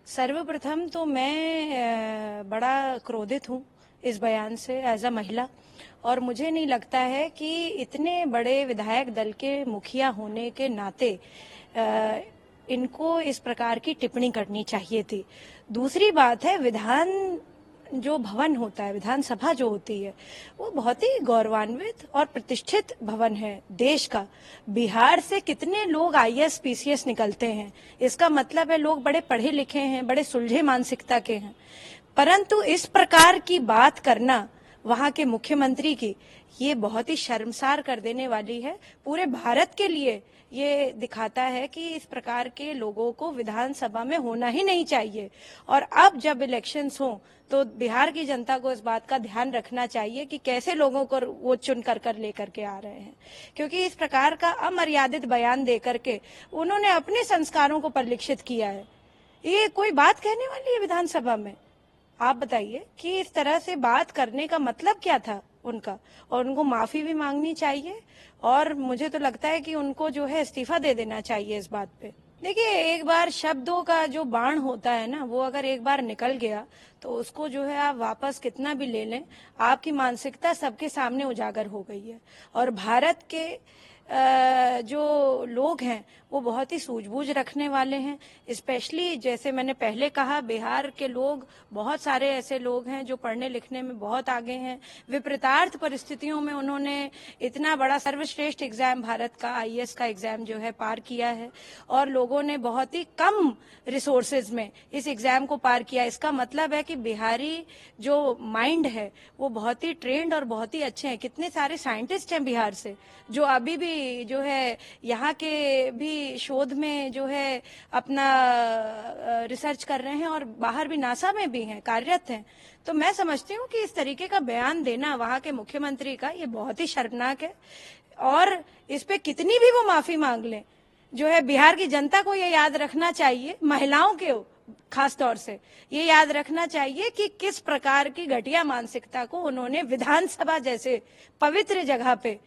सर्वप्रथम तो मैं बड़ा क्रोधित हूँ इस बयान से एज अ महिला। और मुझे नहीं लगता है कि इतने बड़े विधायक दल के मुखिया होने के नाते इनको इस प्रकार की टिप्पणी करनी चाहिए थी। दूसरी बात है, विधान जो भवन होता है, विधानसभा जो होती है, वो बहुत ही गौरवान्वित और प्रतिष्ठित भवन है देश का। बिहार से कितने लोग आईएएस पीसीएस निकलते हैं, इसका मतलब है लोग बड़े पढ़े लिखे हैं, बड़े सुलझे मानसिकता के हैं। परंतु इस प्रकार की बात करना वहां के मुख्यमंत्री की, ये बहुत ही शर्मसार कर देने वाली है। पूरे भारत के लिए ये दिखाता है कि इस प्रकार के लोगों को विधानसभा में होना ही नहीं चाहिए। और अब जब इलेक्शंस हो तो बिहार की जनता को इस बात का ध्यान रखना चाहिए कि कैसे लोगों को वो चुन कर लेकर के आ रहे हैं, क्योंकि इस प्रकार का अमर्यादित बयान दे करके उन्होंने अपने संस्कारों को परिलक्षित किया है। ये कोई बात कहने वाली है विधानसभा में? आप बताइए कि इस तरह से बात करने का मतलब क्या था उनका। और उनको माफी भी मांगनी चाहिए, और मुझे तो लगता है कि उनको जो है इस्तीफा दे देना चाहिए इस बात पे। देखिए, एक बार शब्दों का जो बाण होता है ना, वो अगर एक बार निकल गया तो उसको जो है आप वापस कितना भी ले लें, आपकी मानसिकता सबके सामने उजागर हो गई है। और भारत के जो लोग हैं वो बहुत ही सूझबूझ रखने वाले हैं। स्पेशली जैसे मैंने पहले कहा, बिहार के लोग, बहुत सारे ऐसे लोग हैं जो पढ़ने लिखने में बहुत आगे हैं। विपरीतार्थ परिस्थितियों में उन्होंने इतना बड़ा सर्वश्रेष्ठ एग्जाम, भारत का आईएएस का एग्जाम जो है पार किया है, और लोगों ने बहुत ही कम रिसोर्सेज में इस एग्जाम को पार किया। इसका मतलब है कि बिहारी जो माइंड है वो बहुत ही ट्रेंड और बहुत ही अच्छे हैं। कितने सारे साइंटिस्ट हैं बिहार से जो अभी भी जो है यहाँ के भी शोध में जो है अपना रिसर्च कर रहे हैं, और बाहर भी नासा में भी हैं, कार्यरत हैं। तो मैं समझती हूँ कि इस तरीके का बयान देना वहां के मुख्यमंत्री का, ये बहुत ही शर्मनाक है। और इस पे कितनी भी वो माफी मांग लें, जो है बिहार की जनता को ये याद रखना चाहिए, महिलाओं के खास तौर से ये याद रखना चाहिए कि किस प्रकार की घटिया मानसिकता को उन्होंने विधानसभा जैसे पवित्र जगह पे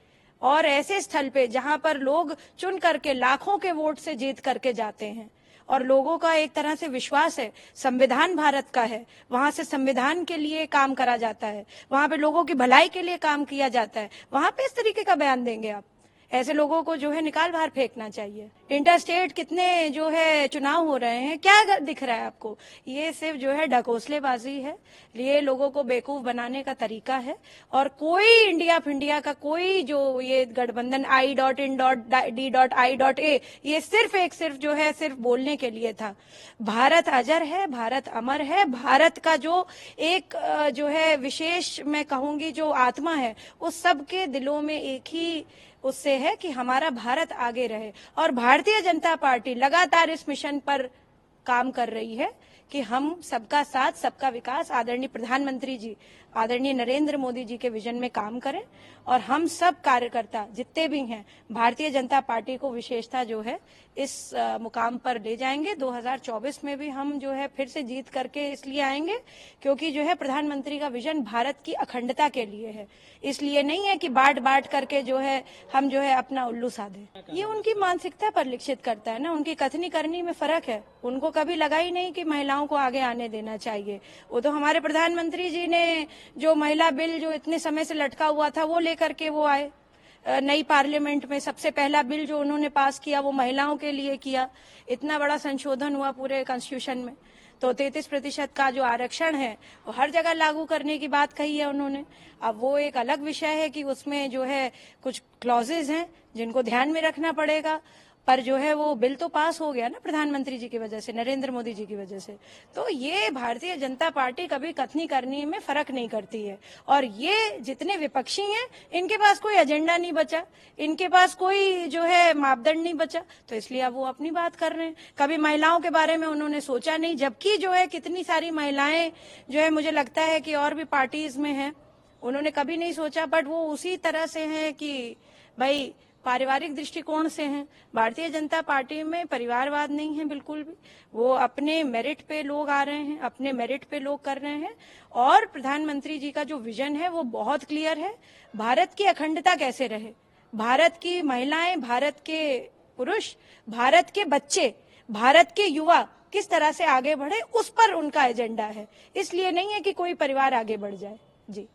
और ऐसे स्थल पे जहां पर लोग चुन करके लाखों के वोट से जीत करके जाते हैं, और लोगों का एक तरह से विश्वास है, संविधान भारत का है, वहां से संविधान के लिए काम करा जाता है, वहां पे लोगों की भलाई के लिए काम किया जाता है, वहां पे इस तरीके का बयान देंगे आप? ऐसे लोगों को जो है निकाल बाहर फेंकना चाहिए। इंटरस्टेट कितने जो है चुनाव हो रहे हैं, क्या दिख रहा है आपको? ये सिर्फ जो है ढकोसलेबाजी है, ये लोगों को बेवकूफ बनाने का तरीका है। और कोई इंडिया फिंडिया का कोई जो ये गठबंधन I.in.D.I.A, ये सिर्फ जो है सिर्फ बोलने के लिए था। भारत अजर है, भारत अमर है। भारत का जो एक जो है विशेष, मैं कहूंगी, जो आत्मा है, उस सबके दिलों में एक ही उससे है कि हमारा भारत आगे रहे। और भारतीय जनता पार्टी लगातार इस मिशन पर काम कर रही है कि हम सबका साथ सबका विकास, आदरणीय प्रधानमंत्री जी, आदरणीय नरेंद्र मोदी जी के विजन में काम करें। और हम सब कार्यकर्ता जितने भी हैं, भारतीय जनता पार्टी को विशेषता जो है इस मुकाम पर ले जाएंगे। 2024 में भी हम जो है फिर से जीत करके इसलिए आएंगे क्योंकि जो है प्रधानमंत्री का विजन भारत की अखंडता के लिए है, इसलिए नहीं है कि बांट बांट करके जो है हम जो है अपना उल्लू साधे। ये उनकी मानसिकता पर लिखित करता है ना, उनकी कथनी करनी में फर्क है। उनको कभी लगा ही नहीं कि महिलाओं को आगे आने देना चाहिए। वो तो हमारे प्रधानमंत्री जी ने जो महिला बिल जो इतने समय से लटका हुआ था वो लेकर के वो आए नई पार्लियामेंट में। सबसे पहला बिल जो उन्होंने पास किया वो महिलाओं के लिए किया। इतना बड़ा संशोधन हुआ पूरे कॉन्स्टिट्यूशन में। तो 33% का जो आरक्षण है वो हर जगह लागू करने की बात कही है उन्होंने। अब वो एक अलग विषय है कि उसमें जो है कुछ क्लॉजेज हैं जिनको ध्यान में रखना पड़ेगा, पर जो है वो बिल तो पास हो गया ना प्रधानमंत्री जी की वजह से, नरेंद्र मोदी जी की वजह से। तो ये भारतीय जनता पार्टी कभी कथनी करने में फर्क नहीं करती है। और ये जितने विपक्षी हैं, इनके पास कोई एजेंडा नहीं बचा, इनके पास कोई जो है मापदंड नहीं बचा, तो इसलिए अब वो अपनी बात कर रहे हैं। कभी महिलाओं के बारे में उन्होंने सोचा नहीं, जबकि जो है कितनी सारी महिलाएं जो है मुझे लगता है कि और भी पार्टीज में हैं, उन्होंने कभी नहीं सोचा। बट वो उसी तरह से हैं कि भाई पारिवारिक दृष्टिकोण से हैं। भारतीय जनता पार्टी में परिवारवाद नहीं है बिल्कुल भी। वो अपने मेरिट पे लोग आ रहे हैं, अपने मेरिट पे लोग कर रहे हैं। और प्रधानमंत्री जी का जो विजन है वो बहुत क्लियर है। भारत की अखंडता कैसे रहे, भारत की महिलाएं, भारत के पुरुष, भारत के बच्चे, भारत के युवा किस तरह से आगे बढ़े, उस पर उनका एजेंडा है। इसलिए नहीं है कि कोई परिवार आगे बढ़ जाए। जी।